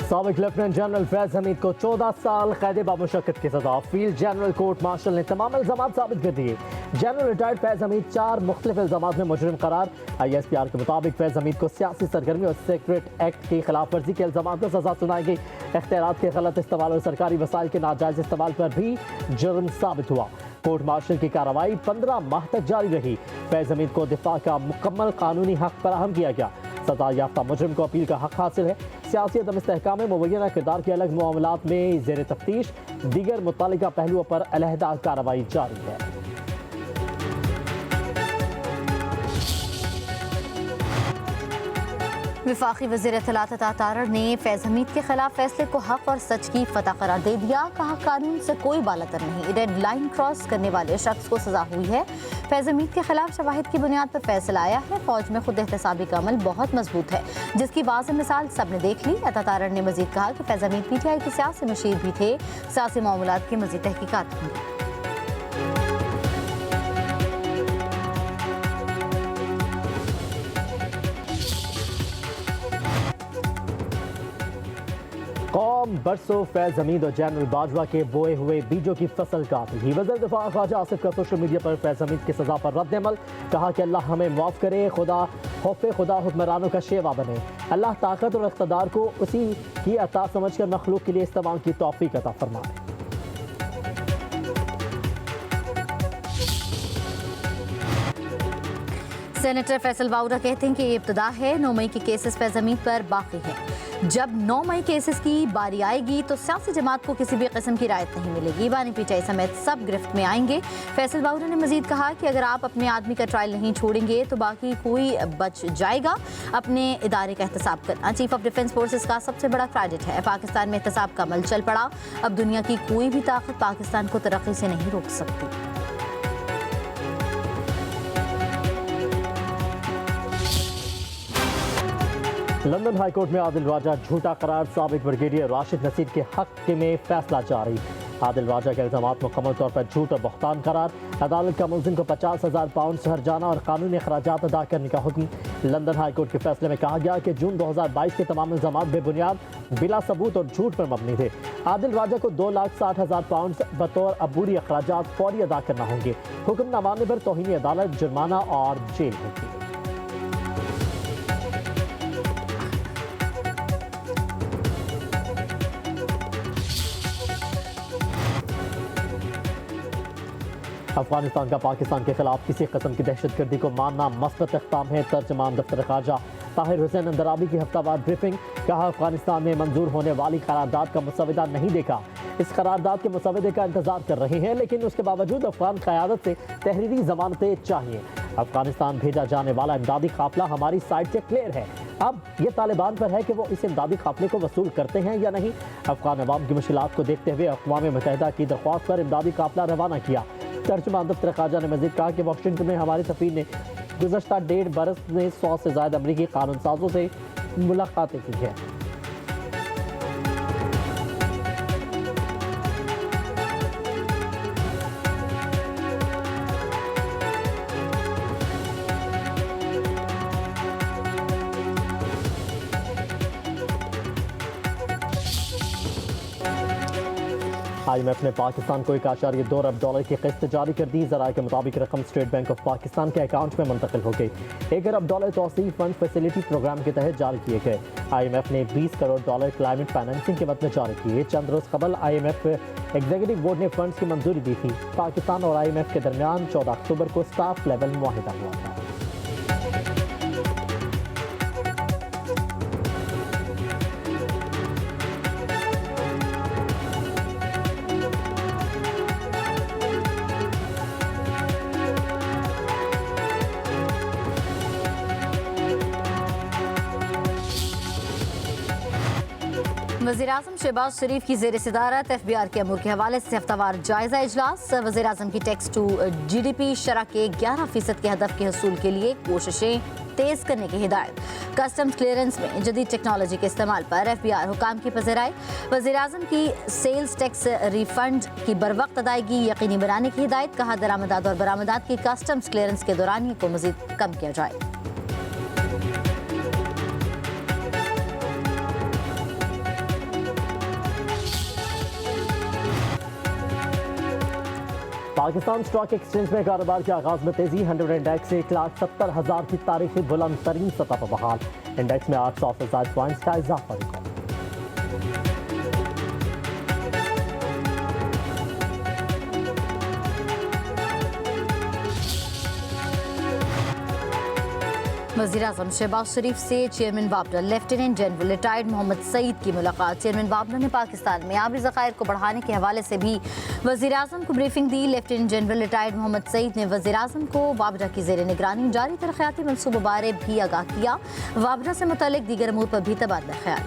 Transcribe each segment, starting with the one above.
साबिक lieutenant general Faiz Hamid को 14 साल कैद बामुशक्कत की सजा। फील्ड जनरल कोर्ट मार्शल ने तमाम इल्जाम साबित कर दिए। जनरल रिटायर्ड फैज हमीद 4 मुख्तलिफ इल्जाम में मुजरिम करार। ISPR के मुताबिक फैज हमीद को सियासी सरगर्मी और सेक्रेट एक्ट की खिलाफ वर्जी के इल्जाम पर सजा सुनाई गई। इख्तियारात के गलत इस्तेमाल और सरकारी वसाइल के नाजायज इस्तेमाल पर भी जुर्म साबित हुआ। कोर्ट मार्शल की कार्रवाई 15 माह तक जारी रही। फैज हमीद को दिफा का मुकम्मल कानूनी हक फराहम किया गया। सजा याफ्ता मुजरिम को अपील का हक हासिल है। सियासी अदम इस्तेहकाम में मुबैना किरदार के अलग मामलात में ज़ेर तफ्तीश दीगर मुतल्लिका पहलुओं पर अलहदा कार्रवाई जारी है। वफाकी वज़ीर इत्तलात अता तारड़ ने फैज़ हमीद के खिलाफ फैसले को हक और सच की फतह करार दे दिया। कहा कानून से कोई बालातर नहीं, रेड लाइन क्रॉस करने वाले शख्स को सजा हुई है। फैज़ हमीद के खिलाफ शवाहिद की बुनियाद पर फैसला आया है। फौज में खुद एहतसाबी का अमल बहुत मजबूत है, जिसकी वाज़ेह मिसाल सबने देख ली। अता तारड़ ने मजीद कहा कि फैज़ हमीद PTI के सियासी मशीर भी थे। सियासी मामलात की मजीद तहकीकात होंगी। कौम बरसों फैज हमीद और जनरल बाजवा के बोए हुए बीजों की फसल काट रही। वज़ीर दिफा ख्वाजा आसिफ का सोशल मीडिया पर फैज हमीद की सजा पर रद्द अमल। कहा कि अल्लाह हमें माफ़ करे, खुदा हुक्मरानों का शेवा बने। अल्लाह ताकत और इख्तिदार को उसी की अता समझकर मखलूक के लिए इस्तेमाल की तौफीक अता फरमाए। सेनेटर फैसल बाउरा कहते हैं कि ये इब्तिदा है। 9 मई के केसेस फैज़ हमीद पर बाकी हैं। जब 9 मई केसेस की बारी आएगी तो सियासी जमात को किसी भी किस्म की रायत नहीं मिलेगी। बानी PTI समेत सब गिरफ्त में आएंगे। फैसल बाउरा ने मजीद कहा कि अगर आप अपने आदमी का ट्रायल नहीं छोड़ेंगे तो बाकी कोई बच जाएगा। अपने इदारे का एहतसाब करना चीफ ऑफ डिफेंस फोर्सेस का सबसे बड़ा क्रेडिट है। पाकिस्तान में एहतसाब का अमल चल पड़ा। अब दुनिया की कोई भी ताकत पाकिस्तान को तरक्की से नहीं रोक सकती। लंदन हाई कोर्ट में आदिल राजा झूठा करार। साबिक ब्रिगेडियर राशिद नसीर के हक में फैसला जारी। आदिल राजा के इल्जाम मुकम्मल तौर पर झूठ और बहतान करार। अदालत का मुलजिम को 50,000 पाउंड से हर्जाना और कानूनी अखराजात अदा करने का हुक्म। लंदन हाई कोर्ट के फैसले में कहा गया कि जून 2022 के तमाम इल्जाम बेबुनियाद, बिला सबूत और झूठ पर मबनी थे। आदिल राजा को 2,60,000 पाउंड बतौर अबूरी अखराजात फौरी अदा करना होंगे। हुक्म न मानने पर तौहीन अदालत, जुर्माना और जेल होगी। अफगानिस्तान का पाकिस्तान के खिलाफ किसी कस्म की दहशतगर्दी को मानना मस्बत इक़दाम है। तर्जमान दफ्तर ख़ारजा ताहिर हुसैन अंदराबी की हफ्तावार ब्रीफिंग। कहा अफगानिस्तान में मंजूर होने वाली करारदाद का मुसवदा नहीं देखा। इस करारदाद के मुसवदे का इंतजार कर रहे हैं, लेकिन उसके बावजूद अफगान क़यादत से तहरीरी जमानतें चाहिए। अफगानिस्तान भेजा जाने वाला इमदादी काफिला हमारी साइड से क्लियर है। अब ये तालिबान पर है कि वो इस इमदादी काफिले को वसूल करते हैं या नहीं। अफगान अवाम की मुश्किलात को देखते हुए अक़वाम मुत्तहिदा की दरख्वास्त पर इमदादी काफिला रवाना किया। तर्जुमान दफ्तर ख़ारजा ने मज़ीद कहा कि वाशिंगटन में हमारे सफ़ीर ने गुज़श्ता 1.5 बरस में 100 से ज़्यादा अमरीकी कानून साजों से मुलाकातें की हैं। IMF ने पाकिस्तान को 1.2 अरब डॉलर की किस्त जारी कर दी। ज़राए के मुताबिक रकम स्टेट बैंक ऑफ पाकिस्तान के अकाउंट में मुंतकिल हो गई। 1 अरब डॉलर तौसीफ फंड फैसिलिटी प्रोग्राम के तहत जारी किए गए। IMF ने 20 करोड़ डॉलर क्लाइमेट फाइनेंसिंग के बदले जारी किए। चंद रोज कबल IMF एग्जीक्यूटिव बोर्ड ने फंड्स की मंजूरी दी थी। पाकिस्तान और IMF के दरमियान 14 अक्टूबर को स्टाफ लेवल मुआहिदा हुआ था। वज़ीर-ए-आज़म शहबाज शरीफ की ज़ेर सदारत FBR के अमूर के हवाले से हफ्तावार जायज़ा इजलास। वज़ीर-ए-आज़म की टैक्स टू GDP शरह के 11% के हदफ के हसूल के लिए कोशिशें तेज़ करने की हिदायत। कस्टम्स क्लियरेंस में जदीद टेक्नोलॉजी के इस्तेमाल पर FBR हुकाम की पज़राई। वज़ीर-ए-आज़म की सेल्स टैक्स रिफंड की बरवक्त अदायगी यकीनी बनाने की हिदायत। कहा दरामदात और बरामदात की कस्टम्स क्लियरेंस के दौरान को मज़ीद कम किया जाए। पाकिस्तान स्टॉक एक्सचेंज में कारोबार के आगाज में तेजी। 100 इंडेक्स 1,70,000 की तारीखी बुलंद तरीन सतह पर बहाल। इंडेक्स में 800 से ज्यादा पॉइंट्स का इजाफा रिकॉर्ड। वज़ीर-ए-आज़म शहबाज शरीफ से चेयरमैन वाबरा lieutenant general retired Mohammad Saeed की मुलाकात। चेयरमैन वाबरा ने पाकिस्तान में आबी ज़खायर को बढ़ाने के हवाले से भी वज़ीर-ए-आज़म को ब्रीफिंग दी। Lieutenant general retired Mohammad Saeed ने वज़ीर-ए-आज़म को वाबरा की ज़ेर निगरानी जारी तरक्याती मनसूबों बारे भी आगाह किया। वाबरा से मुतल्लिक दीगर अमूर पर भी तबादला ख्याल।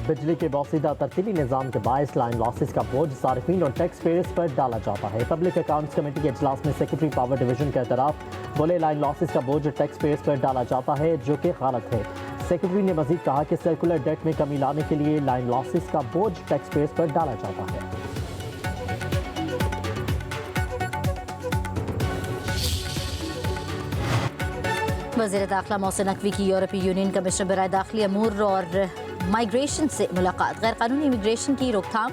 बिजली के बोसीदा तरतीबी निज़ाम के बायस लाइन लॉसेस का बोझ सार्फिन और टैक्स पेयर्स पर डाला जाता है। पब्लिक अकाउंट्स कमेटी के इजलास में सेक्रेटरी पावर डिवीजन के एतराफ़ बोले लाइन लॉसेस का बोझ टैक्स पेयर्स पर डाला जाता है, जो कि गलत है। सेक्रेटरी ने मजीद कहा कि सर्कुलर डेट में कमी लाने के लिए लाइन लॉसेस का बोझ टैक्स पेयर्स पर डाला जाता है। वज़ीर दाखिला मोहसिन नकवी की यूरोपीय यूनियन कमिश्नर बराए दाखिली अमूर और माइग्रेशन से मुलाकात। गैर कानूनी इमिग्रेशन की रोकथाम,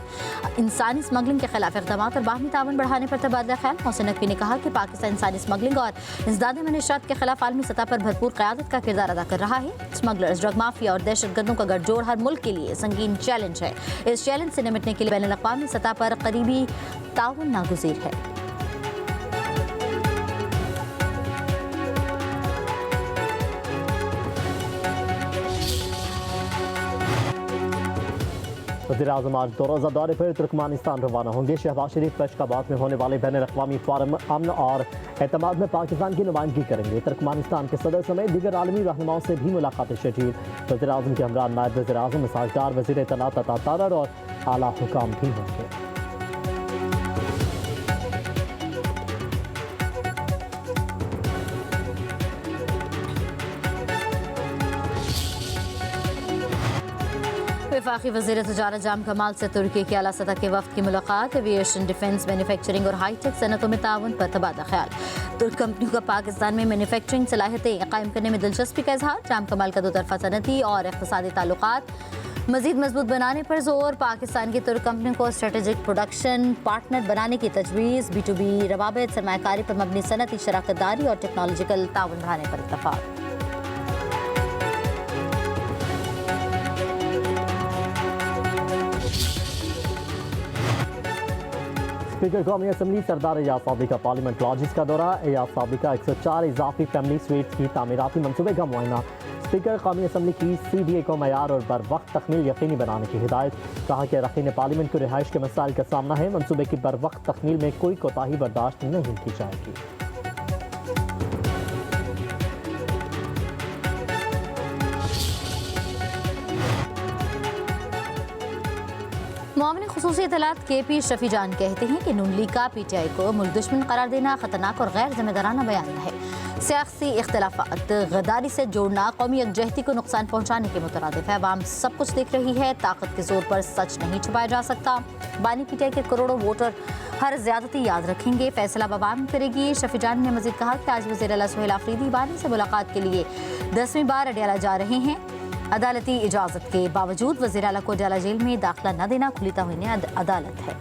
इंसानी स्मगलिंग के खिलाफ इक़दाम और बाहमी ताउन बढ़ाने पर तबादला ख्याल। मोहसिन नकवी ने कहा कि पाकिस्तान इंसानी स्मगलिंग और इंसदाद मनीशात के खिलाफ आलमी सतह पर भरपूर क़यादत का किरदार अदा कर रहा है। स्मगलर्स, ड्रग माफिया और दहशतगर्दों का गठजोड़ हर मुल्क के लिए संगीन चैलेंज है। इस चैलेंज से निपटने के लिए बैनुल अक़वामी सतह पर करीबी ताउन नागुज़ीर है। वज़ीर-ए-आज़म आज 2 रोज़ा दौरे पर तुर्कमानिस्तान रवाना होंगे। शहबाज शरीफ अशखाबाद में होने वाले बैनुल-अक़वामी फोरम अमन और एतमाद में पाकिस्तान की नुमाइंदगी करेंगे। तुर्कमानिस्तान के सदर समेत दीगर आलमी रहनुमाओं से भी मुलाकातें शेड्यूल। वज़ीर-ए-आज़म के हमरा नायब वज़ीर-ए-आज़म, इसहाक़ डार, वज़ीर इत्तलात अता तारर और आला हुकाम भी होंगे। वफाकी वज़ीर तिजारत जाम कमाल से तुर्की के आला सतह के वफ़द की मुलाकात। एविएशन, डिफेंस, मैन्युफैक्चरिंग और हाईटेक सनतों में ताउन पर तबादला ख्याल। तुर्क कंपनियों का पाकिस्तान में मैन्युफैक्चरिंग सलाहियतें कायम करने में दिलचस्पी का इजहार। जाम कमाल का 2 तरफ़ा सनती और इक़्तिसादी ताल्लुकात मज़ीद मजबूत बनाने पर जोर। पाकिस्तान की तुर्क कंपनियों को स्ट्रेटेजिक प्रोडक्शन पार्टनर बनाने की तजवीज़। B2B रवाबित, सरमायाकारी पर मबनी सनती शराकतदारी और टेक्नोलॉजिकल ताउन बढ़ाने पर इत्तफ़ाक़। स्पीकर कौमी असम्बली सरदार एजाज सादी का पार्लियामेंट लॉजिस का दौरा। एजाज सादी का 104 इजाफी फैमिली स्वीट्स की तामीराती मनसूबे का मुआयना। स्पीकर कौमी असम्बली की CDA को मयार और बर वक्त तकमील यकीनी बनाने की हिदायत। कहा कि अरकान पार्लियामेंट को रिहाइश के मसाइल का सामना है, मनसूबे की बर वक्त तकमील में कोई कोताही बर्दाश्त नहीं की जाएगी। मुआविन खुसूसी इत्तलात KP शफी जान कहते हैं कि नून लीग का PTI को मुल्क दुश्मन करार देना खतरनाक और गैर जिम्मेदाराना बयान है। सियासी इख्तलाफात गद्दारी से जोड़ना कौमी यकजहती को नुकसान पहुँचाने के मुतरादिफ है। अवाम सब कुछ देख रही है, ताकत के जोर पर सच नहीं छुपाया जा सकता। बानी PTI के करोड़ों वोटर हर ज्यादती याद रखेंगे, फैसला अवाम करेगी। शफी जान ने मजीद कहा कि आज वज़ीर आला सुहेल आफरीदी बानी से मुलाकात के लिए 10वीं बार अडयाला जा रहे हैं। अदालती इजाज़त के बावजूद वज़ीर आला को अडयाला जेल में दाखिला न देना खुली तौहीन अदालत है।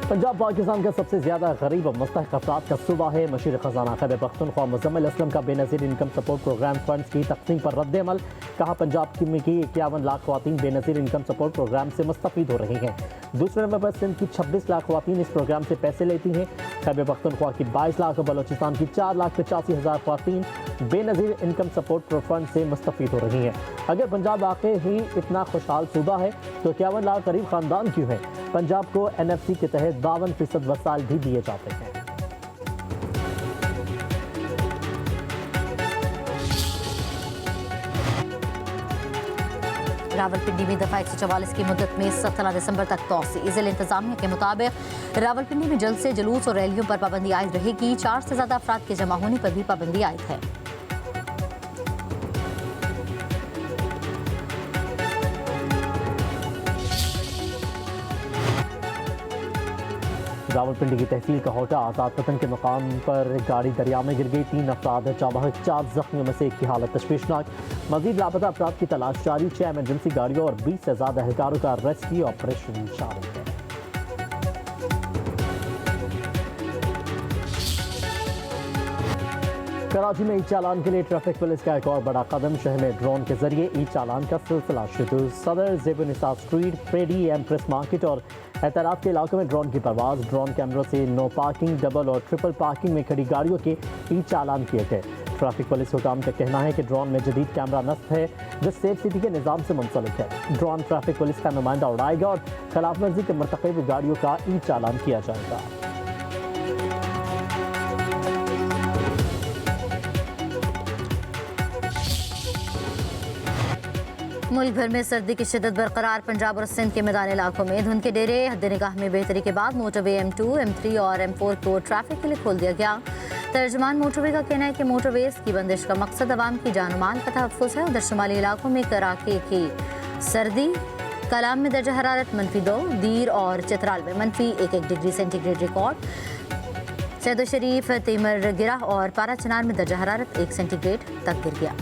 पंजाब पाकिस्तान का सबसे ज्यादा गरीब और मुस्तहक अफराद का सूबा है। मशीर खजाना खैबर पख्तूनख्वा मुजम्मिल असलम का Benazir income support programme funds की तकसीम पर रद्द अमल। कहा पंजाब की 51 लाख ख़वातीन बेनज़ीर इनकम सपोर्ट प्रोग्राम से मुस्तफ़ीद हो रही हैं। दूसरे नंबर पर सिंध की 26 लाख ख़वातीन इस प्रोग्राम से पैसे लेती हैं। खैबर पख्तूनख्वा की 22 लाख और बलोचिस्तान की 4,85,000 ख़वातीन बेनज़ीर इनकम सपोर्ट फंड से मुस्तफ़ीद हो रही हैं। अगर पंजाब वाकई ही इतना खुशहाल सूबा है तो 51 लाख गरीब ख़ानदान क्यों है? पंजाब को NFC के तहत 52% वसाइल भी दिए जाते हैं। रावलपिंडी में दफा 144 की मुद्दत में 17 दिसंबर तक तौसी। ज़िला इंतजामिया के मुताबिक रावलपिंडी में जल्द से जुलूस और रैलियों पर पाबंदी आयद रहेगी। 4 से ज़्यादा अफराद के जमा होने पर भी पाबंदी आयद है। रावलपिंडी की तहसील का होटा आजाद पतन के मुकाम पर गाड़ी दरिया में गिर गई। 3 अफराद चाबहक, 4 जख्मियों में से एक की हालत तशवीशनाक। मजीद लापता अफराद की तलाश जारी। 6 इमरजेंसी गाड़ियों और 20 से ज्यादा एहलकारों का रेस्क्यू ऑपरेशन शामिल है। कराची में ई चालान के लिए ट्रैफिक पुलिस का एक और बड़ा कदम। शहर में ड्रोन के जरिए ई चालान का सिलसिला शुरू। सदर ज़ेबुनिसा स्ट्रीट, प्रेडी, एम्प्रेस मार्केट और एतराफ के इलाकों में ड्रोन की परवाज। ड्रोन कैमरों से नो पार्किंग, डबल और ट्रिपल पार्किंग में खड़ी गाड़ियों के ई चालान किए गए। ट्रैफिक पुलिस हुकाम का कहना है कि ड्रोन में जदीद कैमरा नस्ब है जो सेफ सिटी के निज़ाम से मुंसलिक है। ड्रोन ट्रैफिक पुलिस का नुमाइंदा उड़ाएगा और खिलाफ वर्जी के मरतकब गाड़ियों का ई चालान किया जाएगा। मुल्क भर में सर्दी की शिद्दत बरकरार। पंजाब और सिंध के मैदानी इलाकों में धुंध के डेरे। हद निगाह में बेहतरी के बाद मोटरवे M2, M3 और M4 को ट्रैफिक के लिए खोल दिया गया। तर्जमान मोटरवे का कहना है कि मोटरवेज की बंदिश का मकसद अवाम की जान माल का तहफ़्फ़ुज़ है। उधर शुमाली इलाकों में कड़ाके की सर्दी। कलाम में दर्जा हरारत -2, दीर और चित्राल में -1 डिग्री सेंटीग्रेड रिकॉर्ड। सैयद शरीफ, तेमर गिरा और पारा चनार में दर्जा हरारत 1 सेंटीग्रेड तक गिर गया।